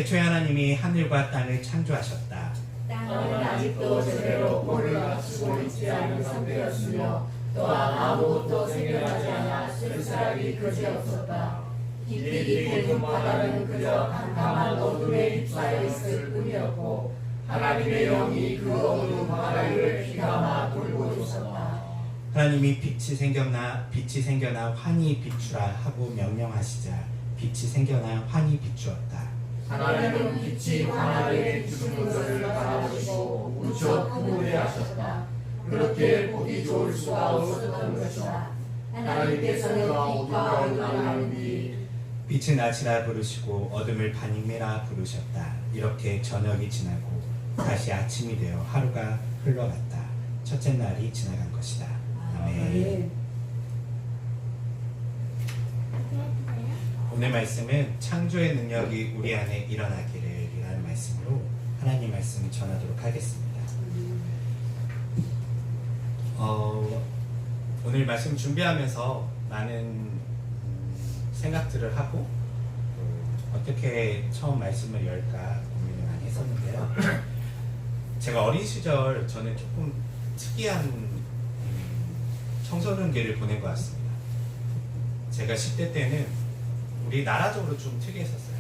태초에 하나님이 하늘과 땅을 창조하셨다. 땅은 아직도 제대로 볼을 갖추고 있지 않은 상태였으며 또한 아무것도 생겨나지 않아 쓸쓸하기 그지없었다. 깊이 깊은 바다는 그저 캄캄한 어둠에 휩싸여 있을 뿐이었고 하나님의 영이 그 어두운 바다를 휘감아 돌고 있었다. 하나님이 빛이 생겨나 환히 비추라 하고 명령하시자 빛이 생겨나 환히 비추었다. 하나님은 빛이 환하게 비추는 것을 바라보시고 무척 흐뭇해하셨다. 그렇게 보기 좋을 수가 없었던 것이다. 하나님께서는 빛과 어둠을 나누니 빛은 낮이라 부르시고 어둠을 밤이라 부르셨다. 이렇게 저녁이 지나고 다시 아침이 되어 하루가 흘러갔다. 첫째 날이 지나간 것이다. 아멘. 오늘 말씀은 창조의 능력이 우리 안에 일어나기를 이라는 말씀으로 하나님 말씀을 전하도록 하겠습니다. 오늘 말씀 준비하면서 많은 생각들을 하고 어떻게 처음 말씀을 열까 고민을 많이 했었는데요. 제가 어린 시절 저는 조금 특이한 청소년기를 보낸 것 같습니다. 제가 10대 때는 우리나라적으로 좀 특이했었어요.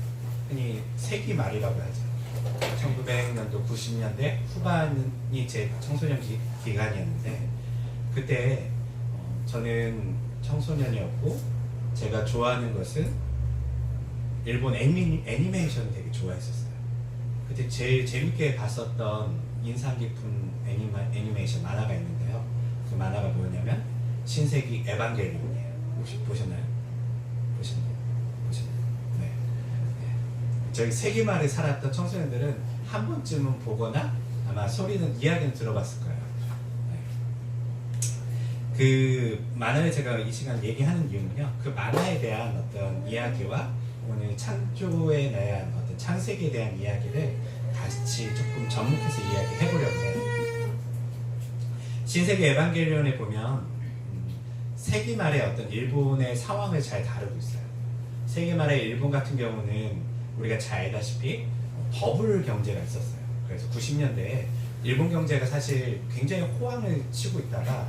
흔히 세기 말이라고 하죠. 1900년도 90년대 후반이 제 청소년 기간이었는데 그때 저는 청소년이었고 제가 좋아하는 것은 일본 애니메이션을 되게 좋아했었어요. 그때 제일 재밌게 봤었던 인상 깊은 애니메이션 만화가 있는데요. 그 만화가 뭐냐면 신세기 에반게리온이에요. 혹시 보셨나요? 보셨나요? 네. 저희 세기말에 살았던 청소년들은 한 번쯤은 보거나 아마 이야기는 들어봤을 거예요. 그 만화를 제가 이 시간 얘기하는 이유는요, 그 만화에 대한 어떤 이야기와 오늘 창조에 대한 어떤 창세기에 대한 이야기를 같이 조금 접목해서 이야기해보려고 해요. 신세기 에반게리온에 보면 세기 말의 어떤 일본의 상황을 잘 다루고 있어요. 세기 말의 일본 같은 경우는 우리가 잘 알다시피 버블 경제가 있었어요. 그래서 90년대에 일본 경제가 사실 굉장히 호황을 치고 있다가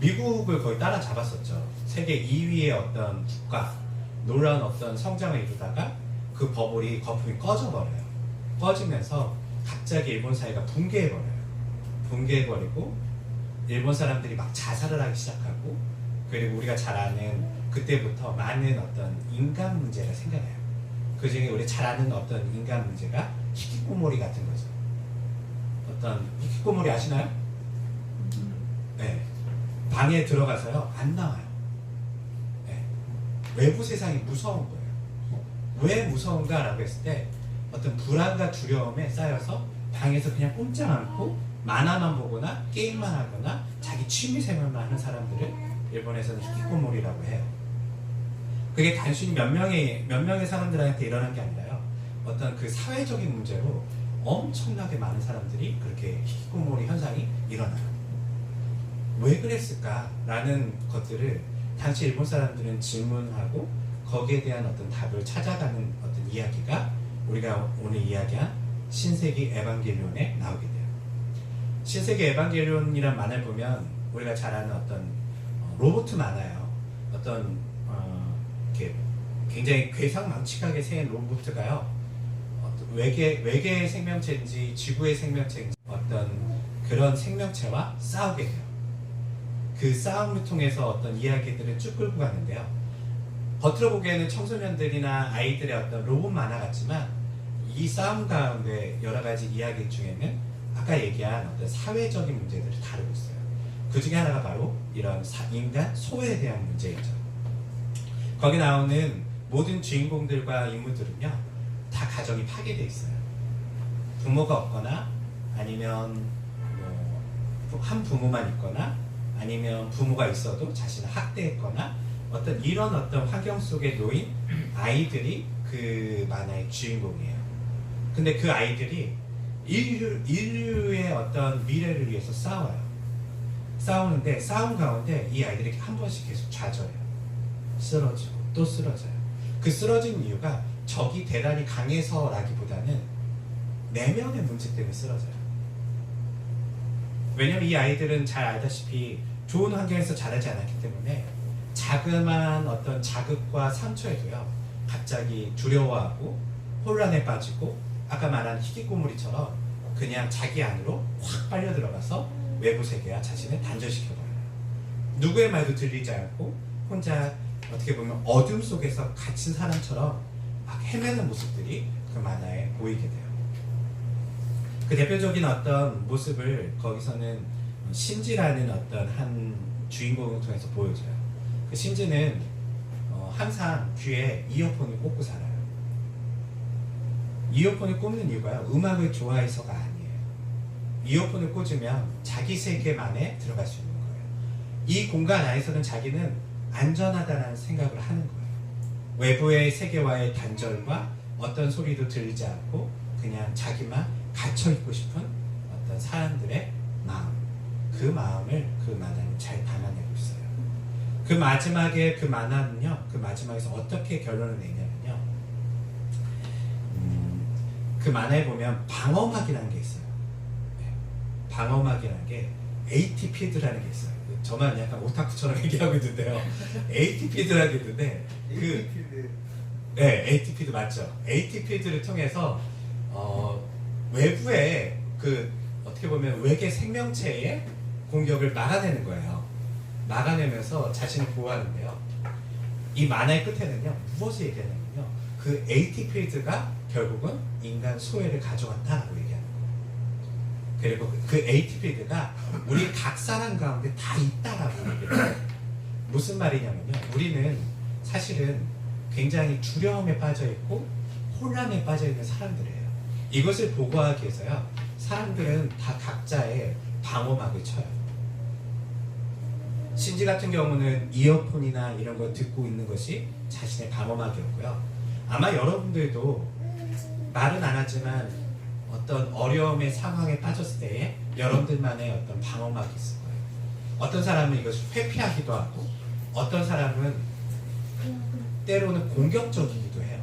미국을 거의 따라잡았었죠. 세계 2위의 어떤 국가, 놀라운 어떤 성장을 이루다가 그 버블이 거품이 꺼져버려요. 꺼지면서 갑자기 일본 사회가 붕괴해버려요. 붕괴해버리고 일본 사람들이 막 자살을 하기 시작하고 그리고 우리가 잘 아는 그때부터 많은 어떤 인간 문제가 생겨나요. 그 중에 우리 잘 아는 어떤 인간 문제가 히키코모리 같은 거죠. 어떤 히키코모리 아시나요? 네. 방에 들어가서요 안 나와요. 네. 외부 세상이 무서운 거예요. 왜 무서운가 라고 했을 때 어떤 불안과 두려움에 쌓여서 방에서 그냥 꼼짝 않고 만화만 보거나 게임만 하거나 자기 취미생활만 하는 사람들을 일본에서는 히키코모리라고 해요. 그게 단순히 몇 명의 사람들한테 일어난 게 아니라요, 어떤 그 사회적인 문제로 엄청나게 많은 사람들이 그렇게 히키코모리 현상이 일어나요. 왜 그랬을까라는 것들을 당시 일본 사람들은 질문하고 거기에 대한 어떤 답을 찾아가는 어떤 이야기가 우리가 오늘 이야기한 신세기 에반게리온에 나오게 돼요. 신세기 에반게리온이란 만화를 보면 우리가 잘 아는 어떤 로봇 만화예요. 어떤 이렇게 굉장히 괴상망측하게 생긴 로봇가요, 외계의 생명체인지 지구의 생명체인지 어떤 그런 생명체와 싸우게 돼요. 그 싸움을 통해서 어떤 이야기들을 쭉 끌고 가는데요. 겉으로 보기에는 청소년들이나 아이들의 어떤 로봇 만화 같지만 이 싸움 가운데 여러 가지 이야기 중에는 아까 얘기한 어떤 사회적인 문제들을 다루고 있어요. 그 중에 하나가 바로 이런 인간 소외에 대한 문제이죠. 거기 나오는 모든 주인공들과 인물들은요, 다 가정이 파괴되어 있어요. 부모가 없거나 아니면 한 부모만 있거나 아니면 부모가 있어도 자신을 학대했거나 어떤 이런 어떤 환경 속에 놓인 아이들이 그 만화의 주인공이에요. 근데 그 아이들이 인류의 어떤 미래를 위해서 싸워요. 싸우는데 싸움 가운데 이 아이들이 한 번씩 계속 좌절해요. 쓰러지고 또 쓰러져요. 그 쓰러진 이유가 적이 대단히 강해서라기보다는 내면의 문제 때문에 쓰러져요. 왜냐면 이 아이들은 잘 알다시피 좋은 환경에서 자라지 않았기 때문에 자그마한 어떤 자극과 상처에도요 갑자기 두려워하고 혼란에 빠지고 아까 말한 희귀꼬물이처럼 그냥 자기 안으로 확 빨려 들어가서 외부 세계와 자신을 단절시켜버려요. 누구의 말도 들리지 않고 혼자 어떻게 보면 어둠 속에서 갇힌 사람처럼 막 헤매는 모습들이 그 만화에 보이게 돼요. 그 대표적인 어떤 모습을 거기서는 신지라는 어떤 한 주인공을 통해서 보여줘요. 그 신지는 항상 귀에 이어폰을 꽂고 살아요. 이어폰을 꽂는 이유가요, 음악을 좋아해서가 아니에요. 이어폰을 꽂으면 자기 세계만에 들어갈 수 있는 거예요. 이 공간 안에서는 자기는 안전하다는 생각을 하는 거예요. 외부의 세계와의 단절과 어떤 소리도 들리지 않고 그냥 자기만 갇혀있고 싶은 어떤 사람들의 마음, 그 마음을 그 만화는 잘 담아내고 있어요. 그 마지막에 그 만화는요, 그 마지막에서 어떻게 결론을 내냐면요, 그 만화에 보면 방어막이라는 게 있어요. 방어막이라는 게 ATP드라는 게 있어요. 저만 약간 오타쿠처럼 얘기하고 있는데요. ATP드라는 게 있는데 ATP드 맞죠? ATP드를 통해서 외부의 그 어떻게 보면 외계 생명체의 공격을 막아내는 거예요. 막아내면서 자신을 보호하는데요. 이 만화의 끝에는요, 무엇을 얘기하냐면요, 그 ATP드가 결국은 인간 소외를 가져갔다라고 얘기하는 거예요. 그리고 그 ATP드가 우리 각 사람 가운데 다 있다라고 얘기해요. 무슨 말이냐면요, 우리는 사실은 굉장히 두려움에 빠져 있고 혼란에 빠져 있는 사람들이에요. 이것을 보고하기 위해서요, 사람들은 다 각자의 방어막을 쳐요. 신지 같은 경우는 이어폰이나 이런 거 듣고 있는 것이 자신의 방어막이었고요. 아마 여러분들도 말은 안 하지만 어떤 어려움의 상황에 빠졌을 때에 여러분들만의 어떤 방어막이 있을 거예요. 어떤 사람은 이것을 회피하기도 하고, 어떤 사람은 때로는 공격적이기도 해요.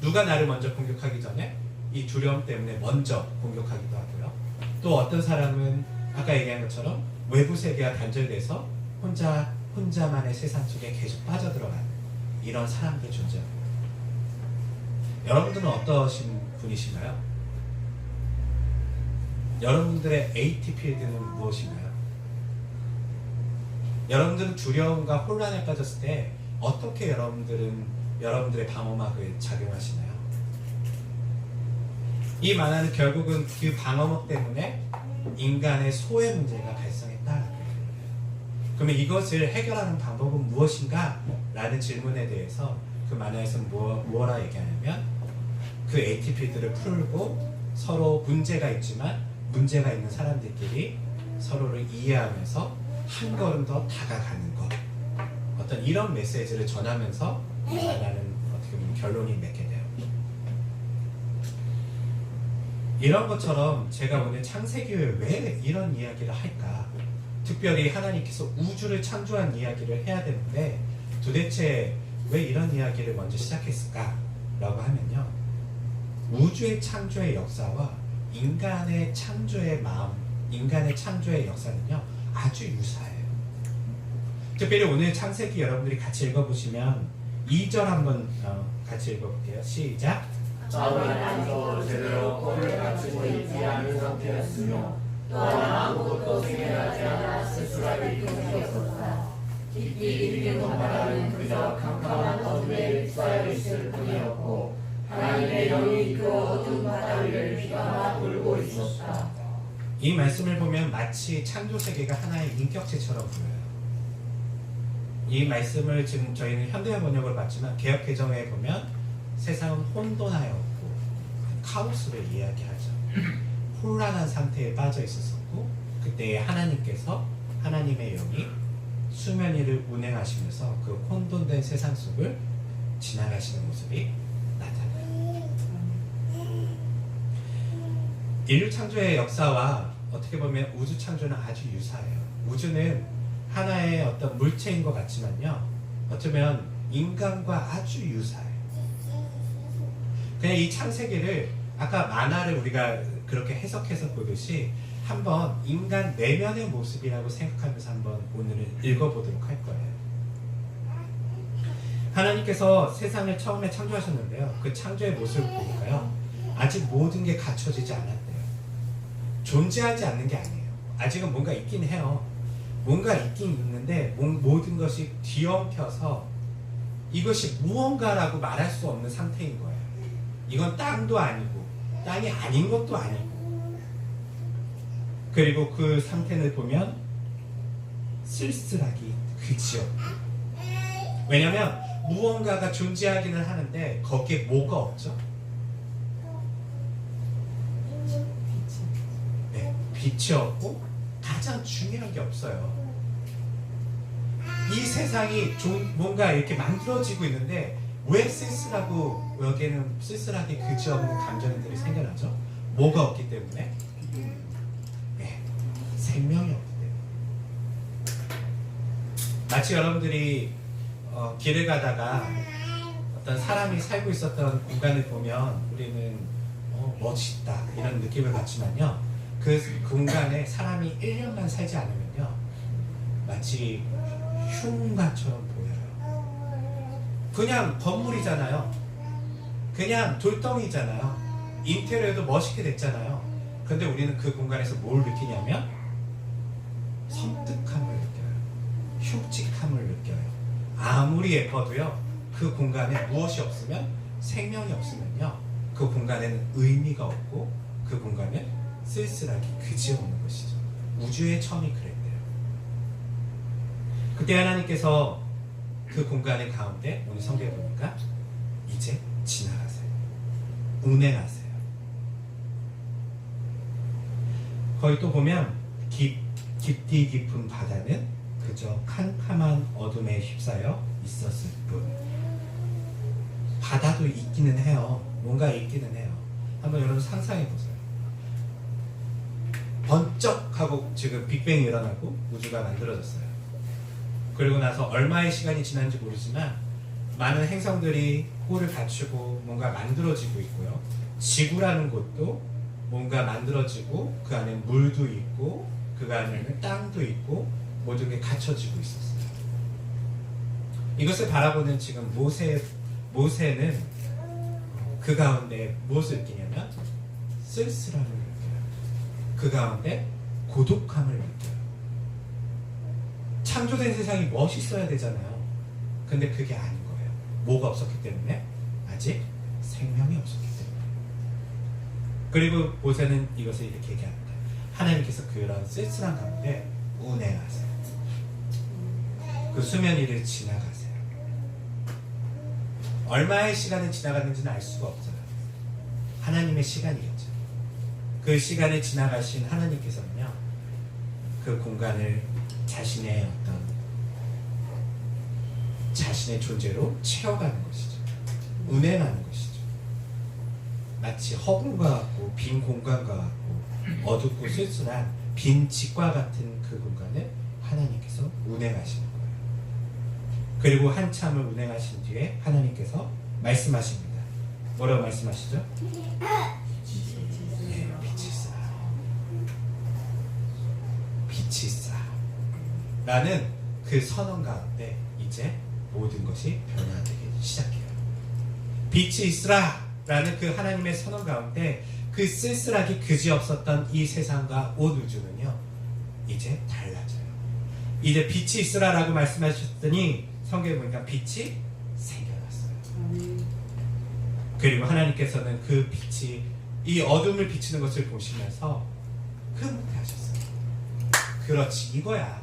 누가 나를 먼저 공격하기 전에 이 두려움 때문에 먼저 공격하기도 하고요. 또 어떤 사람은 아까 얘기한 것처럼 외부 세계와 단절돼서 혼자만의 세상 속에 계속 빠져들어가는 이런 사람들 존재합니다. 여러분들은 어떠신 분이신가요? 여러분들의 ATP에는 무엇인가요? 여러분들은 두려움과 혼란에 빠졌을 때 어떻게 여러분들의 방어막을 작용하시나요? 이 만화는 결국은 그 방어막 때문에 인간의 소외 문제가 발생했다라고 얘기해요. 그러면 이것을 해결하는 방법은 무엇인가? 라는 질문에 대해서 그 만화에서 뭐라 얘기하냐면, 그 ATP들을 풀고 서로 문제가 있지만 문제가 있는 사람들끼리 서로를 이해하면서 한 걸음 더 다가가는 것, 어떤 이런 메시지를 전하면서 만화는 어떻게 보면 결론이 맺게 돼요. 이런 것처럼 제가 오늘 창세기에 왜 이런 이야기를 할까? 특별히 하나님께서 우주를 창조한 이야기를 해야 되는데 도대체 왜 이런 이야기를 먼저 시작했을까? 라고 하면요, 우주의 창조의 역사와 인간의 창조의 마음, 인간의 창조의 역사는요 아주 유사해요. 특별히 오늘 창세기 여러분들이 같이 읽어보시면 2절 한번 같이 읽어볼게요. 시작. 처음에 안쪽으로 제대로 꼴을 갖추고 있지 않은 상태였으며 또한 아무것도 생겨나지 않아 쓸쓸하게 그지없었다. 깊이 깊은 바다는 그저 캄캄한 어둠에 휩싸여 있을 뿐이었고 하나님의 영이 그 어두운 바다 위를 휘감아 돌고 있었다. 이 말씀을 보면 마치 창조 세계가 하나의 인격체처럼 보여요. 이 말씀을 지금 저희는 현대어 번역을 봤지만 개역 개정에 보면 세상은 혼돈하였고 카오스를 이야기하죠. 혼란한 상태에 빠져 있었고, 그때 하나님께서 하나님의 영이 수면 위를 운행하시면서 그 혼돈된 세상 속을 지나가시는 모습이 나타나요. 인류 창조의 역사와 어떻게 보면 우주 창조는 아주 유사해요. 우주는 하나의 어떤 물체인 것 같지만요, 어쩌면 인간과 아주 유사해요. 그냥 이 창세기를 아까 만화를 우리가 그렇게 해석해서 보듯이 한번 인간 내면의 모습이라고 생각하면서 한번 오늘은 읽어보도록 할 거예요. 하나님께서 세상을 처음에 창조하셨는데요. 그 창조의 모습을 보니까요. 아직 모든 게 갖춰지지 않았대요. 존재하지 않는 게 아니에요. 아직은 뭔가 있긴 해요. 뭔가 있긴 있는데 모든 것이 뒤엉켜서 이것이 무언가라고 말할 수 없는 상태인 거예요. 이건 땅도 아니고 땅이 아닌 것도 아니고, 그리고 그 상태를 보면 쓸쓸하기 그지없고, 왜냐면 무언가가 존재하기는 하는데 거기에 뭐가 없죠? 네, 빛이 없고 가장 중요한 게 없어요. 이 세상이 뭔가 이렇게 만들어지고 있는데 왜 쓸쓸하고 여기에는 쓸쓸하게 그지없는 감정들이 생겨나죠? 뭐가 없기 때문에? 네, 생명이 없기 때문에. 마치 여러분들이 길을 가다가 어떤 사람이 살고 있었던 공간을 보면 우리는 멋있다 이런 느낌을 받지만요, 그 공간에 사람이 1년만 살지 않으면요 마치 흉가처럼 보여요. 그냥 건물이잖아요. 그냥 돌덩이잖아요. 인테리어도 멋있게 됐잖아요. 근데 우리는 그 공간에서 뭘 느끼냐면 섬뜩함을 느껴요. 흉측함을 느껴요. 아무리 예뻐도요, 그 공간에 무엇이 없으면, 생명이 없으면요, 그 공간에는 의미가 없고 그 공간은 쓸쓸하기 그지없는 것이죠. 우주의 처음이 그랬대요. 그때 하나님께서 그 공간의 가운데 오늘 성경에 보니까 이제 지나가세요. 운행하세요. 거기 또 보면 깊디 깊은 바다는 그저 캄캄한 어둠에 휩싸여 있었을 뿐. 바다도 있기는 해요. 뭔가 있기는 해요. 한번 여러분 상상해 보세요. 번쩍하고 지금 빅뱅이 일어나고 우주가 만들어졌어요. 그리고 나서 얼마의 시간이 지난지 모르지만 많은 행성들이 홀을 갖추고 뭔가 만들어지고 있고요. 지구라는 곳도 뭔가 만들어지고 그 안에 물도 있고 그 안에는 땅도 있고 모든 게 갖춰지고 있었어요. 이것을 바라보는 지금 모세는 그 가운데 무엇을 느끼냐면 쓸쓸함을 느껴요. 그 가운데 고독함을 느껴요. 창조된 세상이 멋있어야 되잖아요. 근데 그게 아닌 거예요. 뭐가 없었기 때문에? 아직 생명이 없었기 때문에. 그리고 모세는 이것을 이렇게 얘기합니다. 하나님께서 그런 쓸쓸한 가운데 운행하세요. 그 수면 위를 지나가세요. 얼마의 시간이 지나갔는지는 알 수가 없어요. 하나님의 시간이겠죠. 그 시간에 지나가신 하나님께서는요, 그 공간을 자신의 존재로 채워가는 것이죠. 운행하는 것이죠. 마치 허공과 같고 빈 공간과 같고 어둡고 쓸쓸한 빈 집과 같은 그 공간을 하나님께서 운행하시는 거예요. 그리고 한참을 운행하신 뒤에 하나님께서 말씀하십니다. 뭐라고 말씀하시죠? 네, 빛이 있으라. 빛이 있으라. 라는 그 선언 가운데 이제 모든 것이 변화되기 시작해요. 빛이 있으라 라는 그 하나님의 선언 가운데 그 쓸쓸하기 그지없었던 이 세상과 온 우주는요 이제 달라져요. 이제 빛이 있으라 라고 말씀하셨더니 성경에 보니까 빛이 생겨났어요. 그리고 하나님께서는 그 빛이 이 어둠을 비추는 것을 보시면서 흐뭇해하셨어요. 그렇지, 이거야.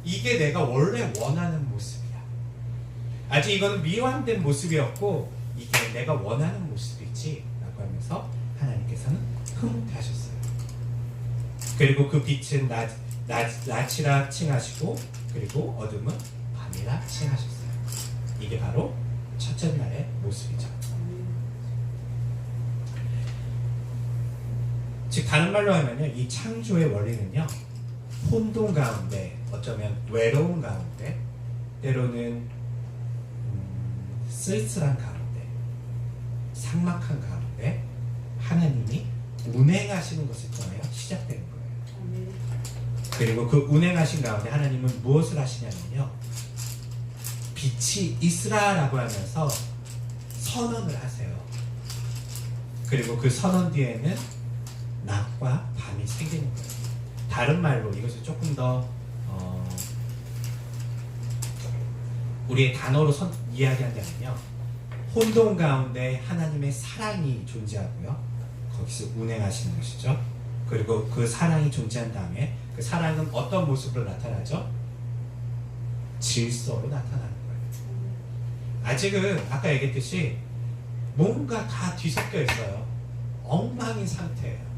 이게 내가 원래 원하는 모습이야. 아직 이건 미완된 모습이었고 이게 내가 원하는 모습이지 라고 하면서 하나님께서는 흐뭇해하셨어요. 그리고 그 빛은 낮이라 칭하시고 그리고 어둠은 밤이라 칭하셨어요. 이게 바로 첫째 날의 모습이죠. 즉 다른 말로 하면요, 이 창조의 원리는요, 혼돈 가운데, 어쩌면 외로운 가운데, 때로는 쓸쓸한 가운데, 삭막한 가운데 하나님이 운행하시는 것을 통하여 시작되는 거예요. 그리고 그 운행하신 가운데 하나님은 무엇을 하시냐면요, 빛이 있으라라고 하면서 선언을 하세요. 그리고 그 선언 뒤에는 낮과 밤이 생기는 거예요. 다른 말로 이것을 조금 더 우리의 단어로 이야기한다면요, 혼돈 가운데 하나님의 사랑이 존재하고요, 거기서 운행하시는 것이죠. 그리고 그 사랑이 존재한 다음에 그 사랑은 어떤 모습으로 나타나죠? 질서로 나타나는 거예요. 아직은 아까 얘기했듯이 뭔가 다 뒤섞여 있어요. 엉망인 상태예요.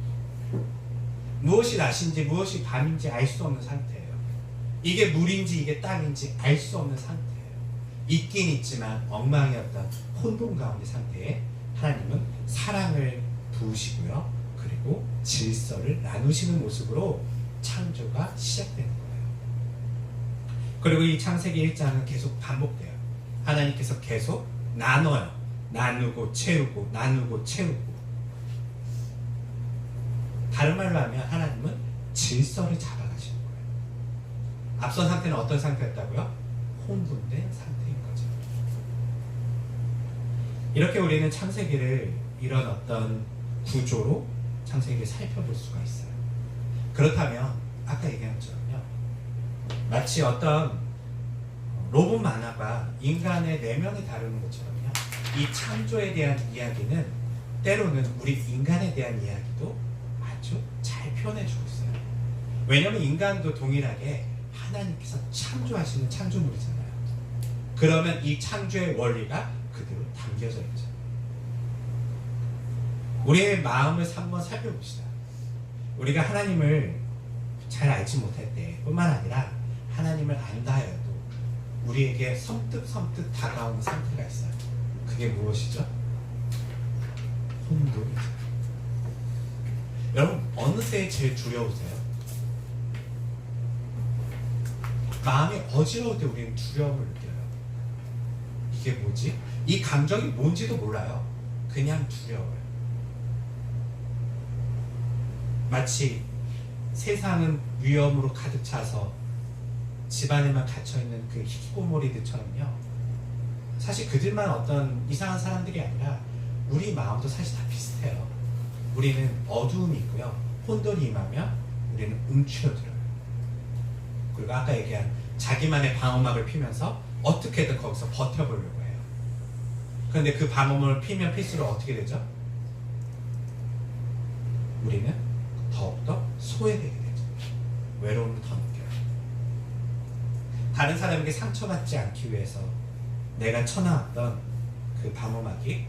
무엇이 낮인지 무엇이 밤인지 알 수 없는 상태예요. 이게 물인지 이게 땅인지 알 수 없는 상태예요. 있긴 있지만 엉망이었던 혼돈 가운데 상태에 하나님은 사랑을 부으시고요, 그리고 질서를 나누시는 모습으로 창조가 시작되는 거예요. 그리고 이 창세기 1장은 계속 반복돼요. 하나님께서 계속 나눠요. 나누고 채우고 나누고 채우고. 다른 말로 하면 하나님은 질서를 잡아가시는 거예요. 앞선 상태는 어떤 상태였다고요? 혼돈된 상태인 거죠. 이렇게 우리는 창세기를 이런 어떤 구조로 창세기를 살펴볼 수가 있어요. 그렇다면 아까 얘기한 것처럼요, 마치 어떤 로봇 만화가 인간의 내면을 다루는 것처럼요, 이 창조에 대한 이야기는 때로는 우리 인간에 대한 이야기도 아주 잘 표현해주고 있어요. 왜냐하면 인간도 동일하게 하나님께서 창조하시는 창조물이잖아요. 그러면 이 창조의 원리가 그대로 담겨져 있죠. 우리의 마음을 한번 살펴봅시다. 우리가 하나님을 잘 알지 못할 때 뿐만 아니라 하나님을 안다 해도 우리에게 섬뜩섬뜩 다가오는 상태가 있어요. 그게 무엇이죠? 혼돈이죠. 여러분, 어느 때에 제일 두려우세요? 마음이 어지러울 때 우리는 두려움을 느껴요. 이게 뭐지? 이 감정이 뭔지도 몰라요. 그냥 두려워요. 마치 세상은 위험으로 가득 차서 집안에만 갇혀있는 그 히키코모리들처럼요, 사실 그들만 어떤 이상한 사람들이 아니라 우리 마음도 사실 다 비슷해요. 우리는 어두움이 있고요, 혼돈이 임하면 우리는 움츠러들어요. 그리고 아까 얘기한 자기만의 방어막을 피면서 어떻게든 거기서 버텨보려고 해요. 그런데 그 방어막을 피면 필수록 어떻게 되죠? 우리는 더욱더 소외되게 되죠. 외로움을 더 느껴요. 다른 사람에게 상처받지 않기 위해서 내가 쳐나왔던 그 방어막이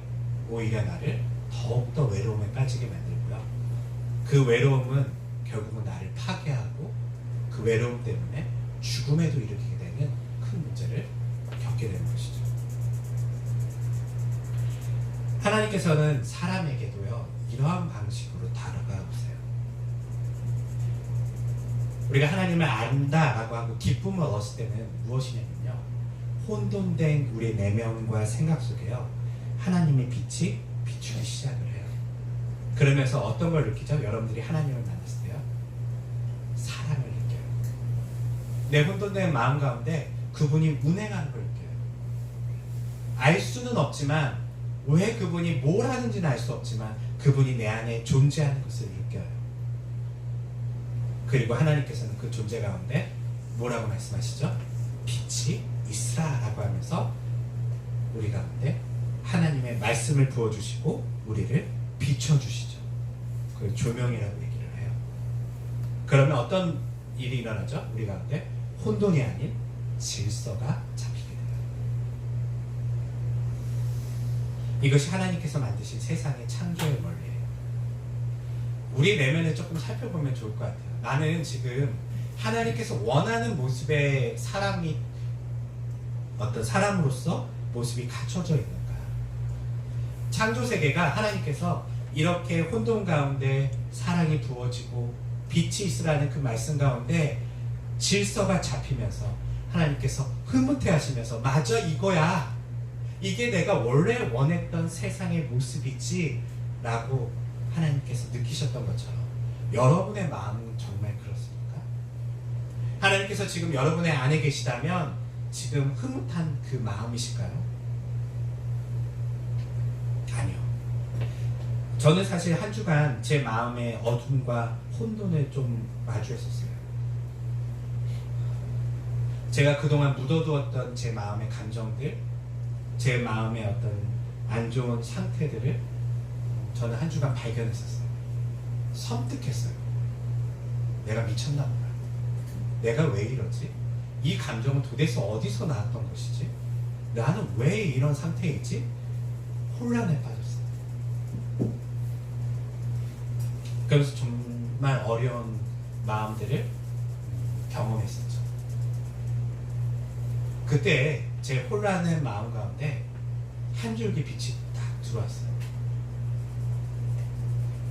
오히려 나를 더욱더 외로움에 빠지게 만들고요, 그 외로움은 결국은 나를 파괴하고 그 외로움 때문에 죽음에도 이르게 되는 큰 문제를 겪게 되는 것이죠. 하나님께서는 사람에게도요, 이러한 방식으로 다가가 보세요. 우리가 하나님을 안다라고 하고 기쁨을 얻었을 때는 무엇이냐면요, 혼돈된 우리 내면과 생각 속에요, 하나님의 빛이 비추기 시작을 해요. 그러면서 어떤 걸 느끼죠? 여러분들이 하나님을 만났을 때요, 사랑을 느껴요. 내 혼돈된 마음 가운데 그분이 운행하는 걸 느껴요. 알 수는 없지만, 왜 그분이 뭘 하는지는 알 수 없지만 그분이 내 안에 존재하는 것을 느껴요. 그리고 하나님께서는 그 존재 가운데 뭐라고 말씀하시죠? 빛이 있으라 라고 하면서 우리 가운데 하나님의 말씀을 부어주시고 우리를 비춰주시죠. 그걸 조명이라고 얘기를 해요. 그러면 어떤 일이 일어나죠? 우리 가운데 혼돈이 아닌 질서가 잡히게 돼요. 이것이 하나님께서 만드신 세상의 창조의 원리예요. 우리 내면을 조금 살펴보면 좋을 것 같아요. 나는 지금 하나님께서 원하는 모습의 사람이, 어떤 사람으로서 모습이 갖춰져 있는가? 창조 세계가 하나님께서 이렇게 혼돈 가운데 사랑이 부어지고 빛이 있으라는 그 말씀 가운데 질서가 잡히면서 하나님께서 흐뭇해 하시면서, 맞아, 이거야. 이게 내가 원래 원했던 세상의 모습이지 라고 하나님께서 느끼셨던 것처럼 여러분의 마음은 정말 그렇습니까? 하나님께서 지금 여러분의 안에 계시다면 지금 흐뭇한 그 마음이실까요? 아니요. 저는 사실 한 주간 제 마음의 어둠과 혼돈을 좀 마주했었어요. 제가 그동안 묻어두었던 제 마음의 감정들, 제 마음의 어떤 안 좋은 상태들을 저는 한 주간 발견했었어요. 섬뜩했어요. 내가 미쳤나 보다. 내가 왜 이러지? 이 감정은 도대체 어디서 나왔던 것이지? 나는 왜 이런 상태에 있지? 혼란에 빠졌어요. 그래서 정말 어려운 마음들을 경험했었죠. 그때 제 혼란의 마음 가운데 한 줄기 빛이 딱 들어왔어요.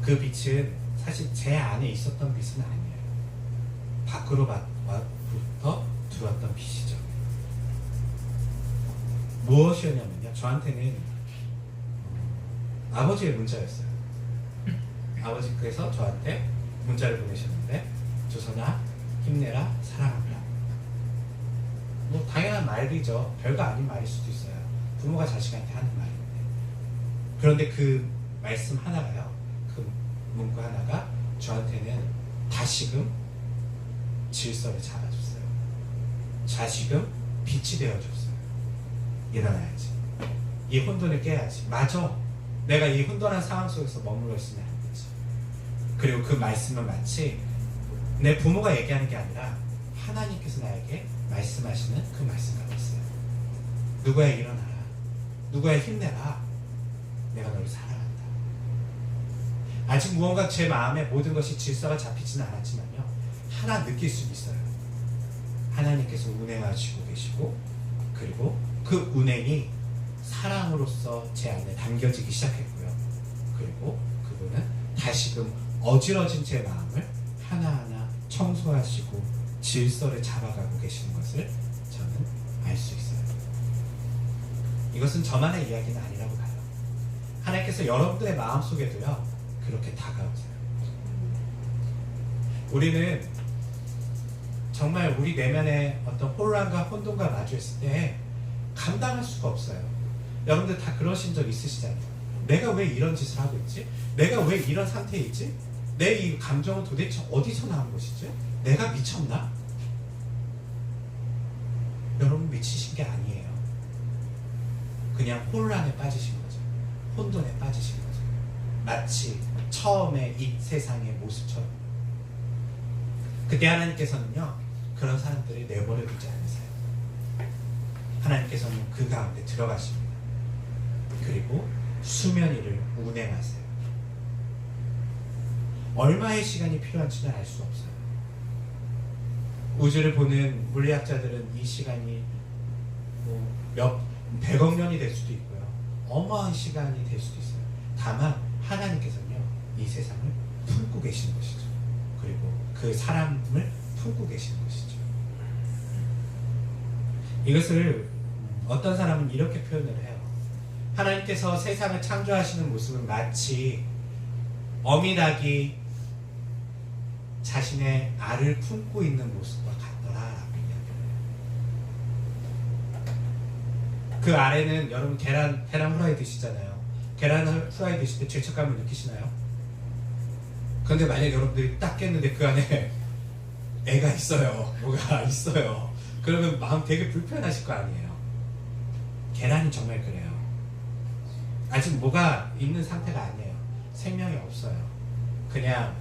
그 빛은 사실 제 안에 있었던 빛은 아니에요. 밖으로부터 들어왔던 빛이죠. 무엇이었냐면요, 저한테는 아버지의 문자였어요. 아버지께서 저한테 문자를 보내셨는데, 조선아 힘내라, 사랑합니다. 뭐 당연한 말이죠. 별거 아닌 말일 수도 있어요. 부모가 자식한테 하는 말인데. 그런데 그 말씀 하나가요, 그 문구 하나가 저한테는 다시금 질서를 잡아줬어요. 다시금 빛이 되어줬어요. 일어나야지. 이 혼돈을 깨야지. 맞아. 내가 이 혼돈한 상황 속에서 머물러 있으면 안 되지. 그리고 그 말씀은 마치 내 부모가 얘기하는 게 아니라 하나님께서 나에게 말씀하시는 그 말씀 같았어요. 누구야 일어나라. 누구야 힘내라. 내가 너를 사랑한다. 아직 무언가 제 마음에 모든 것이 질서가 잡히지는 않았지만요, 하나 느낄 수 있어요. 하나님께서 운행하시고 계시고, 그리고 그 운행이 사랑으로서 제 안에 담겨지기 시작했고요. 그리고 그분은 다시금 어지러진 제 마음을 하나하나 청소하시고 질서를 잡아가고 계시는 것을 저는 알 수 있어요. 이것은 저만의 이야기는 아니라고 봐요. 하나님께서 여러분들의 마음속에도요 그렇게 다가오세요. 우리는 정말 우리 내면의 어떤 혼란과 혼돈과 마주했을 때 감당할 수가 없어요. 여러분들 다 그러신 적 있으시잖아요. 내가 왜 이런 짓을 하고 있지? 내가 왜 이런 상태에 있지? 내 이 감정은 도대체 어디서 나온 것이지? 내가 미쳤나? 여러분 미치신 게 아니에요. 그냥 혼란에 빠지신 거죠. 혼돈에 빠지신 거죠. 마치 처음에 이 세상의 모습처럼. 그때 하나님께서는요 그런 사람들을 내버려 두지 않으세요. 하나님께서는 그 가운데 들어가십니다. 그리고 수면 위를 운행하세요. 얼마의 시간이 필요한지는 알 수 없어요. 우주를 보는 물리학자들은 이 시간이 몇 백억 년이 될 수도 있고요. 어마어마한 시간이 될 수도 있어요. 다만 하나님께서는요 이 세상을 품고 계시는 것이죠. 그리고 그 사람을 품고 계시는 것이죠. 이것을 어떤 사람은 이렇게 표현을 해요. 하나님께서 세상을 창조하시는 모습은 마치 어미닭이 자신의 알을 품고 있는 모습과 같더라. 그 알에는 여러분 계란 후라이 드시잖아요. 계란 후라이 드실 때 죄책감을 느끼시나요? 그런데 만약 여러분들이 딱 깼는데 그 안에 애가 있어요. 뭐가 있어요. 그러면 마음 되게 불편하실 거 아니에요. 계란이 정말 그래요. 아직 뭐가 있는 상태가 아니에요. 생명이 없어요. 그냥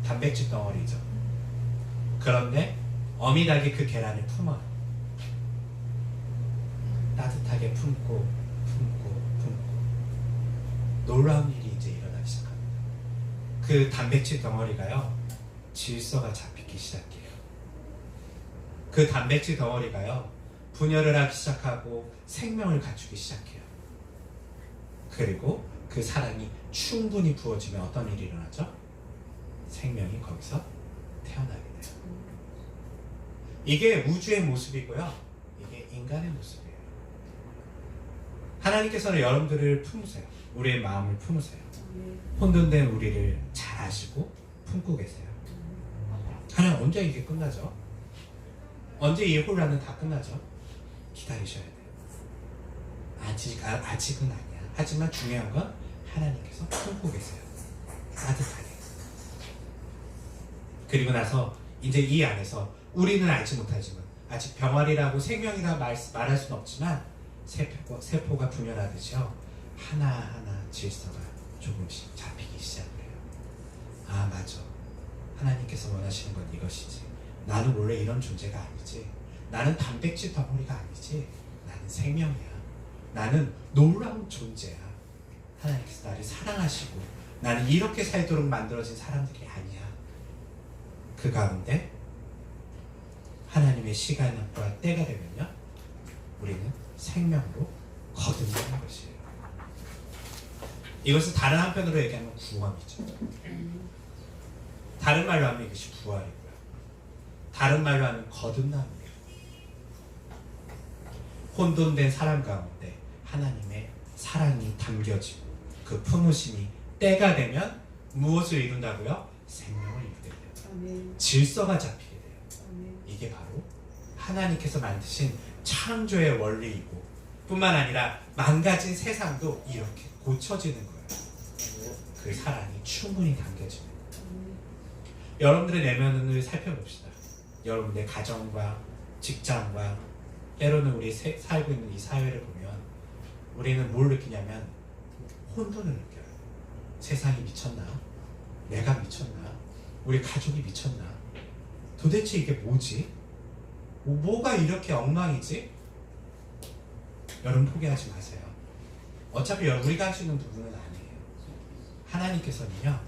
단백질 덩어리죠. 그런데 어미닭이 그 계란을 품어요. 따뜻하게 품고 놀라운 일이 이제 일어나기 시작합니다. 그 단백질 덩어리가요 질서가 잡히기 시작해요. 그 단백질 덩어리가요 분열을 하기 시작하고 생명을 갖추기 시작해요. 그리고 그 사랑이 충분히 부어지면 어떤 일이 일어나죠? 생명이 거기서 태어나게 돼요. 이게 우주의 모습이고요. 이게 인간의 모습이에요. 하나님께서는 여러분들을 품으세요. 우리의 마음을 품으세요. 혼돈된 우리를 잘 아시고 품고 계세요. 하나님 언제 이게 끝나죠? 언제 이 혼란은 다 끝나죠? 기다리셔야 돼요. 아직은 아니야. 하지만 중요한 건 하나님께서 품고 계세요. 따뜻하게. 그리고 나서 이제 이 안에서 우리는 알지 못하지만 아직 병아리라고 생명이라 말할 수는 없지만 세포가 분열하듯이요. 하나하나 질서가 조금씩 잡히기 시작을 해요. 아 맞아. 하나님께서 원하시는 건 이것이지. 나는 원래 이런 존재가 아니지. 나는 단백질 덩어리가 아니지. 나는 생명이야. 나는 놀라운 존재야. 하나님께서 나를 사랑하시고 나는 이렇게 살도록 만들어진 사람들이 아니야. 그 가운데 하나님의 시간과 때가 되면요, 우리는 생명으로 거듭나는 것이에요. 이것은 다른 한편으로 얘기하면 구원이죠. 다른 말로 하면 이것이 부활이고요. 다른 말로 하면 거듭남이에요. 혼돈된 사람 가운데 하나님의 사랑이 담겨지고 그 품으심이 때가 되면 무엇을 이룬다고요? 생명을 이루게 돼요. 질서가 잡히게 돼요. 이게 바로 하나님께서 만드신 창조의 원리이고 뿐만 아니라 망가진 세상도 이렇게 고쳐지는 거예요. 그 사랑이 충분히 담겨지는 거예요. 여러분들의 내면을 살펴봅시다. 여러분의 가정과 직장과 때로는 우리 살고 있는 이 사회를 보면 우리는 뭘 느끼냐면 혼돈을 느껴요. 세상이 미쳤나? 내가 미쳤나? 우리 가족이 미쳤나? 도대체 이게 뭐지? 뭐가 이렇게 엉망이지? 여러분 포기하지 마세요. 어차피 우리가 할 수 있는 부분은 아니에요. 하나님께서는요,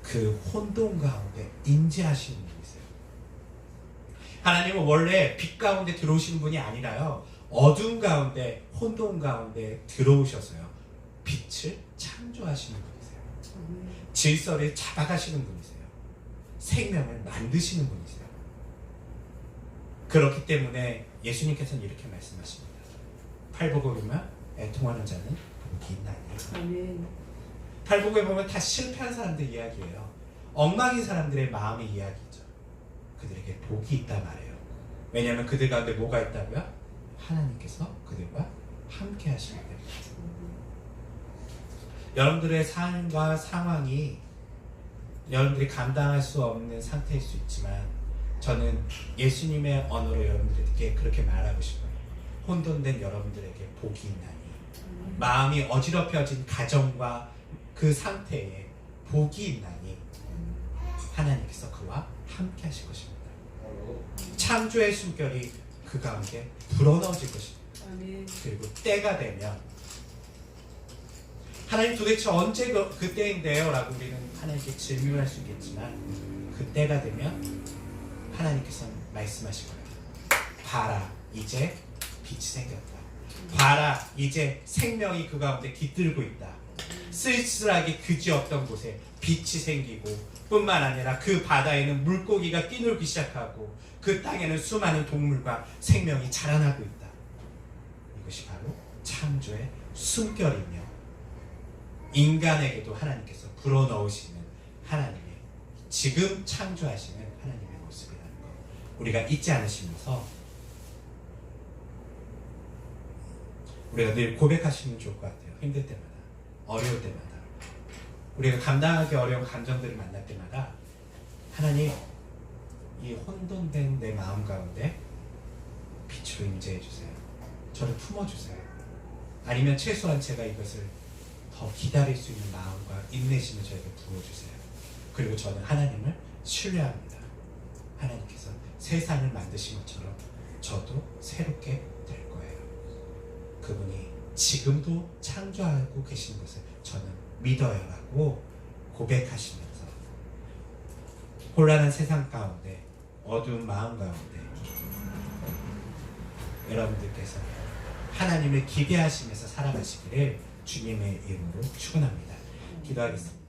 그 혼돈 가운데 임재하시는 분이세요. 하나님은 원래 빛 가운데 들어오시는 분이 아니라요, 어두운 가운데 혼돈 가운데 들어오셔서요, 빛을 창조하시는 분이세요. 질서를 잡아가시는 분이세요. 생명을 만드시는 분이세요. 그렇기 때문에 예수님께서는 이렇게 말씀하십니다. 팔복음이면 애통하는 자는 복이 있나니. 팔복음에 보면 다 실패한 사람들 이야기예요. 엉망인 사람들의 마음의 이야기죠. 그들에게 복이 있다 말해요. 왜냐하면 그들 가운데 뭐가 있다고요? 하나님께서 그들과 함께 하시기 때문에. 여러분들의 삶과 상황이 여러분들이 감당할 수 없는 상태일 수 있지만 저는 예수님의 언어로 여러분들에게 그렇게 말하고 싶어요. 혼돈된 여러분들에게 복이 있나니. 마음이 어지럽혀진 가정과 그 상태에 복이 있나니 하나님께서 그와 함께 하실 것입니다. 창조의 숨결이 그 가운데 불어넣어질 것입니다. 그리고 때가 되면 하나님 도대체 언제 그 때인데요? 라고 우리는 하나님께 질문할 수 있겠지만 그 때가 되면 하나님께서는 말씀하실 거예요. 봐라, 이제 빛이 생겼다. 봐라, 이제 생명이 그 가운데 깃들고 있다. 쓸쓸하게 그지없던 곳에 빛이 생기고 뿐만 아니라 그 바다에는 물고기가 뛰놀기 시작하고 그 땅에는 수많은 동물과 생명이 자라나고 있다. 이것이 바로 창조의 숨결이며 인간에게도 하나님께서 불어넣으시는 하나님의 지금 창조하시는 하나님의 모습이라는 것 우리가 잊지 않으시면서 우리가 늘 고백하시면 좋을 것 같아요. 힘들 때마다, 어려울 때마다, 우리가 감당하기 어려운 감정들을 만날 때마다 하나님, 이 혼돈된 내 마음 가운데 빛으로 임재해 주세요. 저를 품어주세요. 아니면 최소한 제가 이것을 더 기다릴 수 있는 마음과 인내심을 저에게 부어주세요. 그리고 저는 하나님을 신뢰합니다. 하나님께서 세상을 만드신 것처럼 저도 새롭게 될 거예요. 그분이 지금도 창조하고 계시는 것을 저는 믿어요라고 고백하시면서 혼란한 세상 가운데, 어두운 마음 가운데 여러분들께서 하나님을 기대하시면서 살아가시기를 주님의 이름으로 축원합니다. 기도하겠습니다.